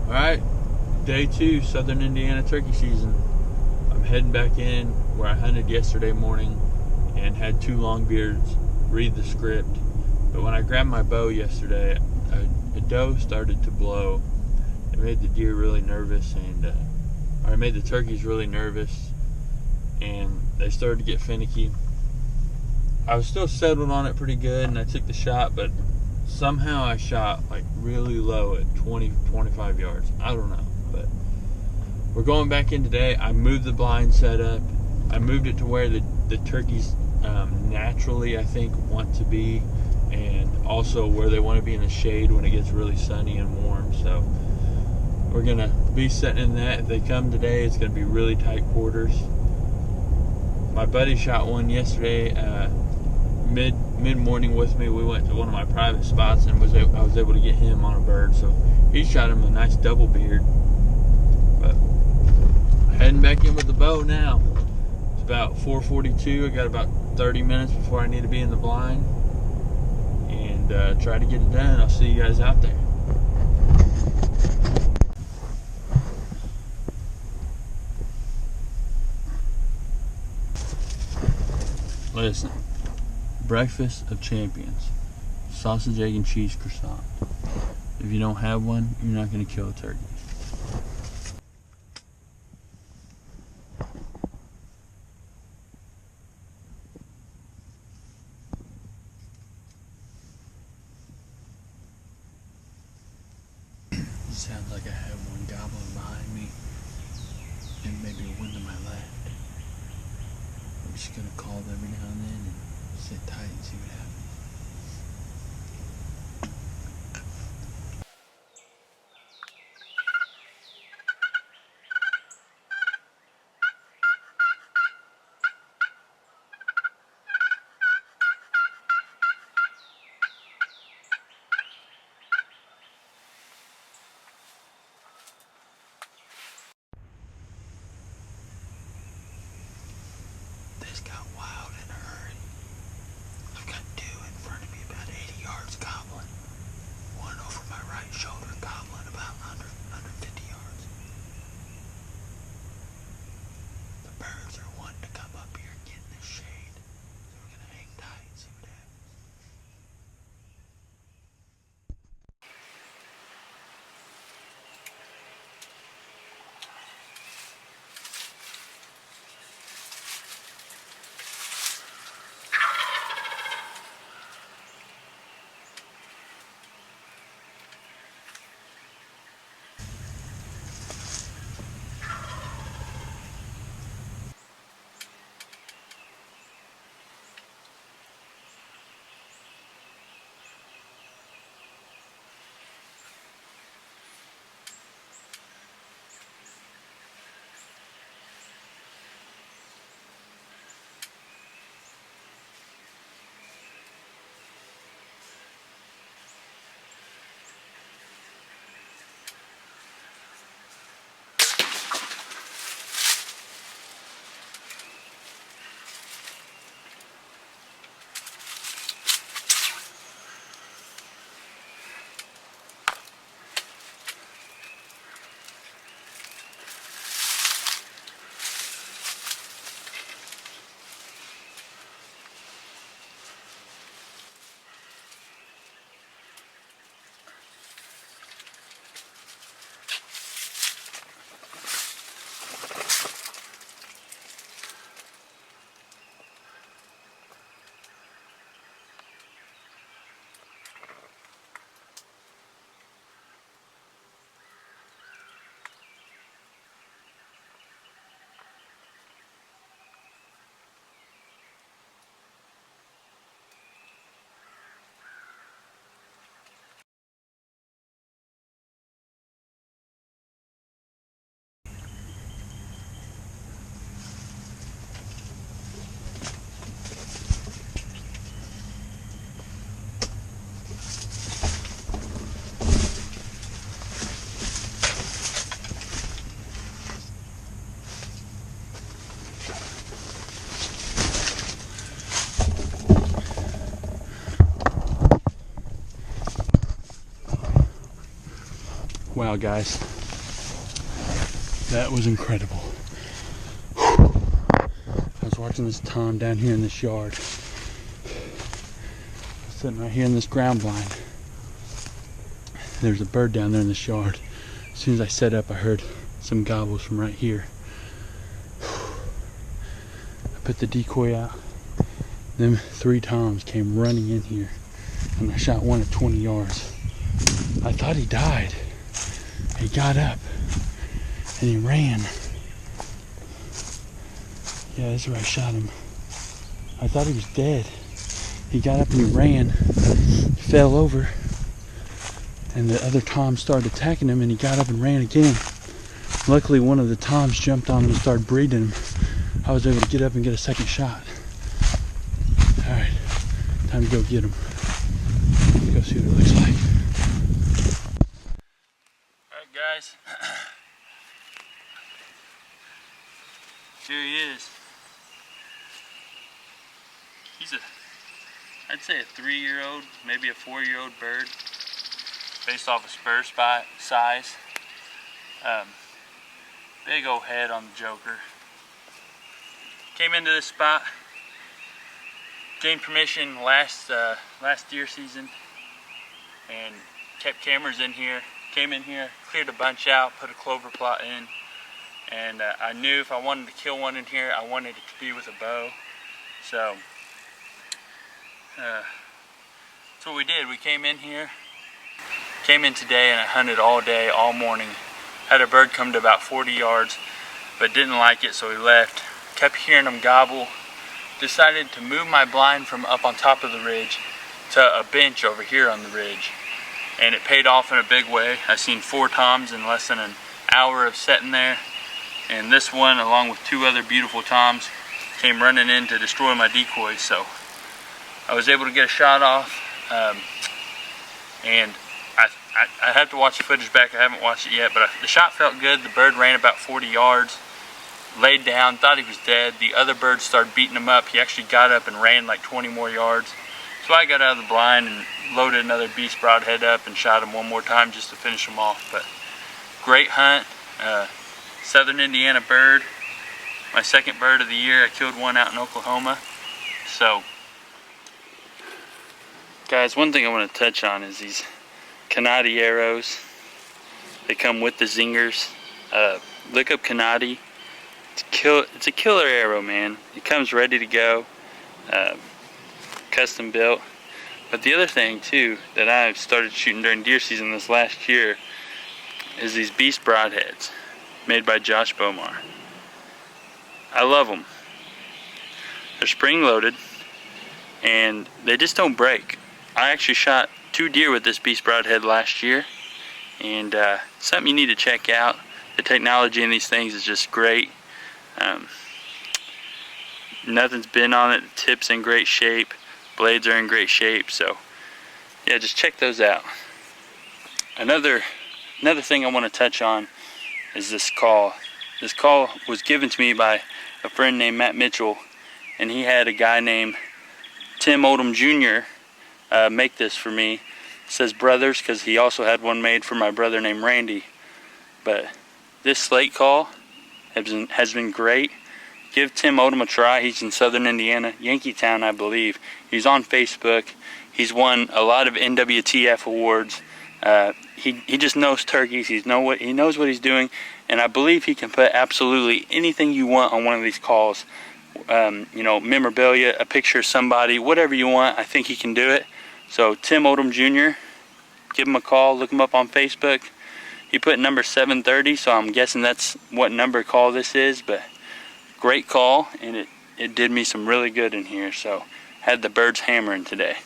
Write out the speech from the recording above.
Alright, day 2, Southern Indiana turkey season. I'm heading back in where I hunted yesterday morning and had 2 longbeards read the script. But when I grabbed my bow yesterday, a doe started to blow. It made the deer really nervous, or it made the turkeys really nervous, and they started to get finicky. I was still settled on it pretty good, and I took the shot, but somehow I shot like really low at 20-25 yards. I don't know, but we're going back in today. I moved the blind setup. I moved it to where the turkeys naturally, I think, want to be, and also where they want to be in the shade when it gets really sunny and warm. So we're gonna be setting in that. If they come today, it's gonna be really tight quarters. My buddy shot one yesterday, mid-morning with me. We went to one of my private spots and I was able to get him on a bird. So he shot him a nice double beard. But heading back in with the bow now. It's about 4:42. I got about 30 minutes before I need to be in the blind, and try to get it done. I'll see you guys out there. Listen, breakfast of champions, sausage, egg, and cheese croissant. If you don't have one, you're not going to kill a turkey. Sounds like I have one gobbling behind me and maybe a wind to my left. I'm just going to call them every now and then and sit tight and see what happens. This got wild in a hurry. I've got 2 in front of me about 80 yards gobbling. One over my right shoulder gobbling about 150 yards. The birds are wanting to come up here and get in the shade. So we're going to hang tight and see what happens. Wow, guys, That was incredible. I was watching this tom down here in this yard. Sitting right here in this ground blind. There's a bird down there in this yard. As soon as I set up, I heard some gobbles from right here. I put the decoy out. Them 3 toms came running in here, and I shot one at 20 yards. I thought he died. He got up and he ran. Yeah, this is where I shot him. I thought he was dead. He got up and he ran. He fell over, and the other tom started attacking him, and he got up and ran again. Luckily, one of the toms jumped on him and started breeding him. I was able to get up and get a second shot. Alright, time to go get him. Let's go see what it looks like. Alright guys, here he is. He's I'd say a 3-year-old, maybe a 4-year-old bird, based off of spur spot size. Big old head on the joker. Came into this spot, gained permission last deer season, and kept cameras in here. Came in here, cleared a bunch out, put a clover plot in, and I knew if I wanted to kill one in here, I wanted it to be with a bow. So that's what we did. We came in here, came in today, and I hunted all day, all morning. Had a bird come to about 40 yards, but didn't like it, so he left. Kept hearing him gobble. Decided to move my blind from up on top of the ridge to a bench over here on the ridge, and it paid off in a big way. I seen 4 toms in less than an hour of sitting there, and this one, along with 2 other beautiful toms, came running in to destroy my decoys. So I was able to get a shot off, and I have to watch the footage back. I haven't watched it yet, but the shot felt good. The bird ran about 40 yards, laid down, thought he was dead. The other birds started beating him up. He actually got up and ran like 20 more yards. So I got out of the blind and loaded another Beast Broadhead up and shot him one more time just to finish him off. But great hunt, Southern Indiana bird. My second bird of the year. I killed one out in Oklahoma. So, guys, one thing I want to touch on is these Kanati arrows. They come with the zingers. Look up Kanati. It's a killer arrow, man. It comes ready to go, custom built. But the other thing too that I've started shooting during deer season this last year is these Beast Broadheads made by Josh Bowmar. I love them. They're spring loaded and they just don't break. I actually shot 2 deer with this Beast Broadhead last year, and something you need to check out. The technology in these things is just great. Nothing's been on it. The tip's in great shape. Blades are in great shape. So yeah, just check those out. Another thing I want to touch on is this call. This call was given to me by a friend named Matt Mitchell, and he had a guy named Tim Oldham Jr. Make this for me. It says brothers because he also had one made for my brother named Randy. But this slate call has been great. Give Tim Oldham a try. He's in Southern Indiana, Yankeetown, I believe. He's on Facebook. He's won a lot of NWTF awards. He just knows turkeys. He knows what he's doing, and I believe he can put absolutely anything you want on one of these calls. You know, memorabilia, a picture of somebody, whatever you want. I think he can do it. So Tim Oldham Jr., give him a call. Look him up on Facebook. He put number 730, so I'm guessing that's what number call this is. But great call, and it did me some really good in here. So had the birds hammering today.